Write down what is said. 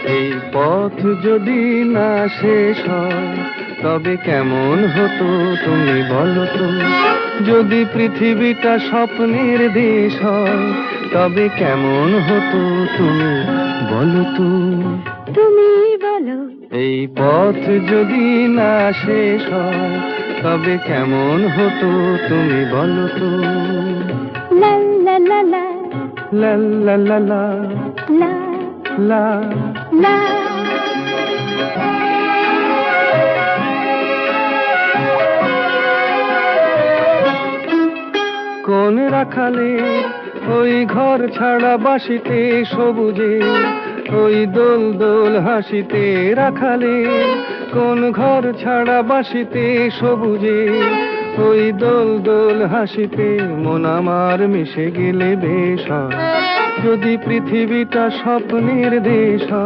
এই পথ যদি না শেষ হয় তবে কেমন হতো তুমি বলো তো? যদি পৃথিবীটা স্বপ্নের দেশ হয় তবে কেমন হতো তুমি বলো তো? তুমি বলো। এই পথ যদি না শেষ হয় তবে কেমন হতো তুমি বলো তো? লা লা লা লা লা লা লা লা লা লা। লা। কোন রাখালে ওই ঘর ছাড়া বাসিতে সবুজে ওই দোল দোল হাসিতে রাখালে কোন ঘর ছাড়া বাসিতে সবুজে ওই দোল দোল হাসিতে মন আমার মিশে গেলে বেশ হয়। যদি পৃথিবীটা স্বপ্নের দেশ হয়